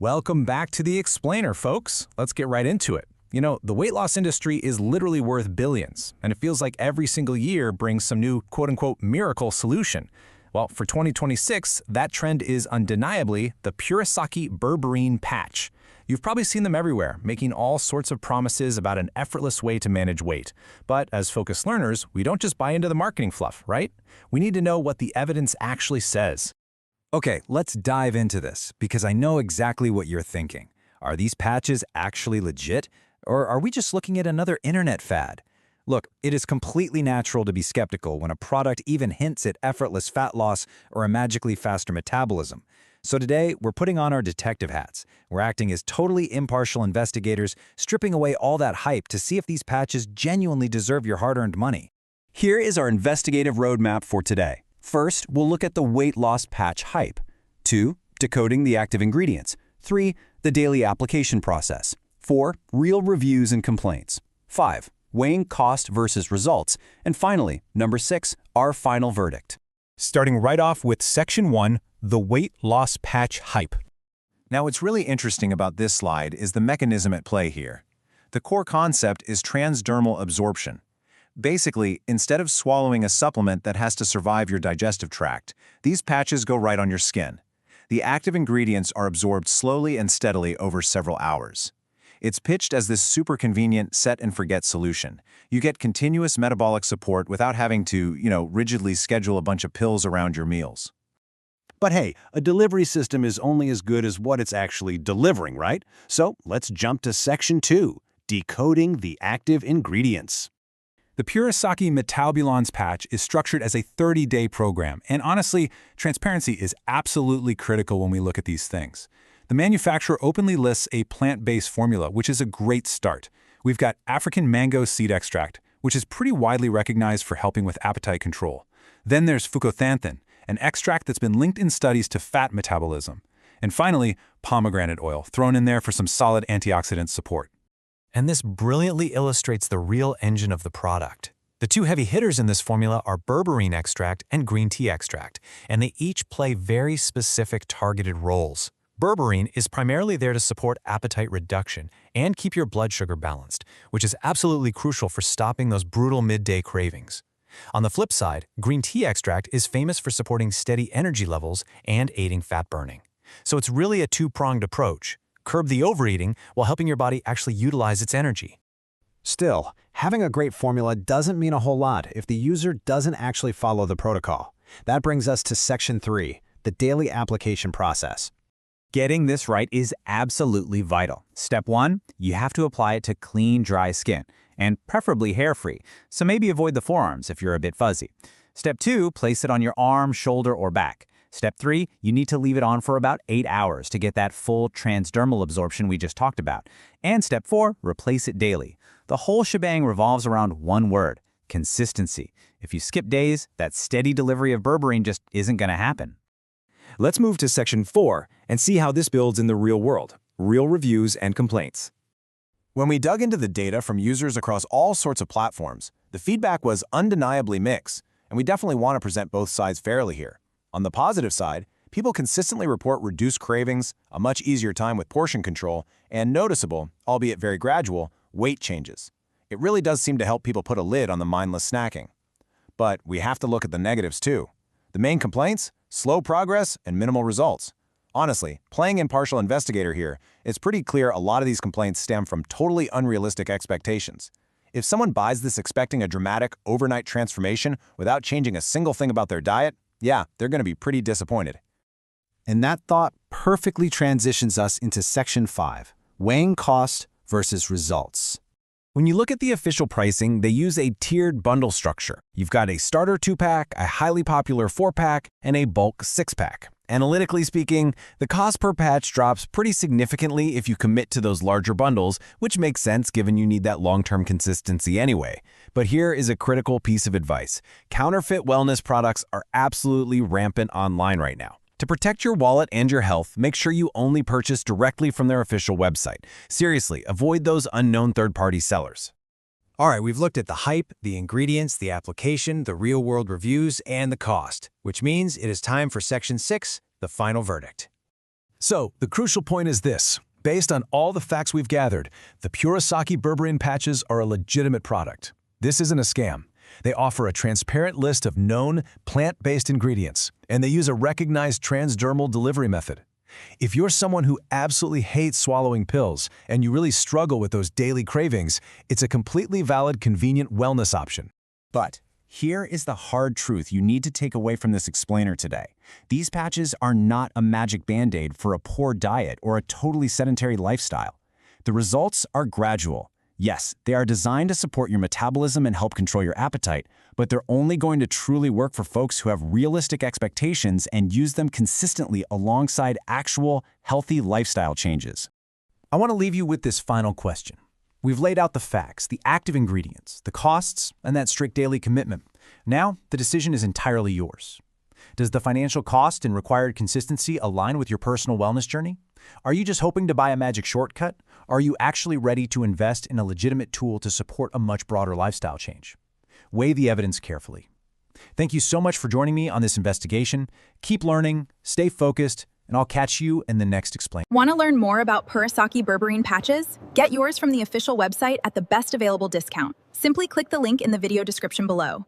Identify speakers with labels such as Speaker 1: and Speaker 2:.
Speaker 1: Welcome back to The Explainer, folks. Let's get right into it. You know, the weight loss industry is literally worth billions, and it feels like every single year brings some new quote-unquote miracle solution. Well, for 2026, that trend is undeniably the Purisaki Berberine Patch. You've probably seen them everywhere, making all sorts of promises about an effortless way to manage weight. But as focused learners, we don't just buy into the marketing fluff, right? We need to know what the evidence actually says.
Speaker 2: Okay, let's dive into this, because I know exactly what you're thinking. Are these patches actually legit? Or are we just looking at another internet fad? Look, it is completely natural to be skeptical when a product even hints at effortless fat loss or a magically faster metabolism. So today, we're putting on our detective hats. We're acting as totally impartial investigators, stripping away all that hype to see if these patches genuinely deserve your hard-earned money. Here is our investigative roadmap for today. First, we'll look at the weight loss patch hype. 2. Decoding the active ingredients. 3. The daily application process. 4. Real reviews and complaints. 5. Weighing cost versus results. And finally, number 6, our final verdict.
Speaker 1: Starting right off with Section 1, the weight loss patch hype. Now, what's really interesting about this slide is the mechanism at play here. The core concept is transdermal absorption. Basically, instead of swallowing a supplement that has to survive your digestive tract, these patches go right on your skin. The active ingredients are absorbed slowly and steadily over several hours. It's pitched as this super convenient set-and-forget solution. You get continuous metabolic support without having to, rigidly schedule a bunch of pills around your meals.
Speaker 3: But hey, a delivery system is only as good as what it's actually delivering, right? So let's jump to Section 2, decoding the active ingredients.
Speaker 1: The Purisaki Berberine Patch is structured as a 30-day program, and honestly, transparency is absolutely critical when we look at these things. The manufacturer openly lists a plant-based formula, which is a great start. We've got African mango seed extract, which is pretty widely recognized for helping with appetite control. Then there's fucoxanthin, an extract that's been linked in studies to fat metabolism. And finally, pomegranate oil, thrown in there for some solid antioxidant support.
Speaker 4: And this brilliantly illustrates the real engine of the product. The two heavy hitters in this formula are berberine extract and green tea extract, and they each play very specific targeted roles. Berberine is primarily there to support appetite reduction and keep your blood sugar balanced, which is absolutely crucial for stopping those brutal midday cravings. On the flip side, green tea extract is famous for supporting steady energy levels and aiding fat burning. So it's really a two-pronged approach. Curb the overeating while helping your body actually utilize its energy.
Speaker 5: Still, having a great formula doesn't mean a whole lot if the user doesn't actually follow the protocol. That brings us to Section 3, the daily application process.
Speaker 2: Getting this right is absolutely vital. Step 1, you have to apply it to clean, dry skin, and preferably hair-free, so maybe avoid the forearms if you're a bit fuzzy. Step 2, place it on your arm, shoulder, or back. Step 3, you need to leave it on for about 8 hours to get that full transdermal absorption we just talked about. And Step 4, replace it daily. The whole shebang revolves around one word: consistency. If you skip days, that steady delivery of berberine just isn't going to happen.
Speaker 6: Let's move to Section 4 and see how this builds in the real world: real reviews and complaints.
Speaker 1: When we dug into the data from users across all sorts of platforms, the feedback was undeniably mixed, and we definitely want to present both sides fairly here. On the positive side, people consistently report reduced cravings, a much easier time with portion control, and noticeable, albeit very gradual, weight changes. It really does seem to help people put a lid on the mindless snacking. But we have to look at the negatives too. The main complaints? Slow progress and minimal results. Honestly, playing impartial investigator here, it's pretty clear a lot of these complaints stem from totally unrealistic expectations. If someone buys this expecting a dramatic, overnight transformation without changing a single thing about their diet, yeah, they're going to be pretty disappointed.
Speaker 5: And that thought perfectly transitions us into Section 5, weighing cost versus results.
Speaker 2: When you look at the official pricing, they use a tiered bundle structure. You've got a starter 2-pack, a highly popular 4-pack, and a bulk 6-pack. Analytically speaking, the cost per patch drops pretty significantly if you commit to those larger bundles, which makes sense given you need that long-term consistency anyway. But here is a critical piece of advice. Counterfeit wellness products are absolutely rampant online right now. To protect your wallet and your health, make sure you only purchase directly from their official website. Seriously, avoid those unknown third-party sellers.
Speaker 4: All right, we've looked at the hype, the ingredients, the application, the real-world reviews, and the cost, which means it is time for Section 6, the final verdict.
Speaker 1: So, the crucial point is this. Based on all the facts we've gathered, the Purisaki Berberine patches are a legitimate product. This isn't a scam. They offer a transparent list of known plant-based ingredients, and they use a recognized transdermal delivery method. If you're someone who absolutely hates swallowing pills and you really struggle with those daily cravings, it's a completely valid, convenient wellness option.
Speaker 7: But here is the hard truth you need to take away from this explainer today. These patches are not a magic band-aid for a poor diet or a totally sedentary lifestyle. The results are gradual. Yes, they are designed to support your metabolism and help control your appetite, but they're only going to truly work for folks who have realistic expectations and use them consistently alongside actual, healthy lifestyle changes.
Speaker 2: I want to leave you with this final question. We've laid out the facts, the active ingredients, the costs, and that strict daily commitment. Now, the decision is entirely yours. Does the financial cost and required consistency align with your personal wellness journey? Are you just hoping to buy a magic shortcut? Are you actually ready to invest in a legitimate tool to support a much broader lifestyle change? Weigh the evidence carefully. Thank you so much for joining me on this investigation. Keep learning, stay focused, and I'll catch you in the next explain.
Speaker 8: Want to learn more about Purisaki Berberine Patches? Get yours from the official website at the best available discount. Simply click the link in the video description below.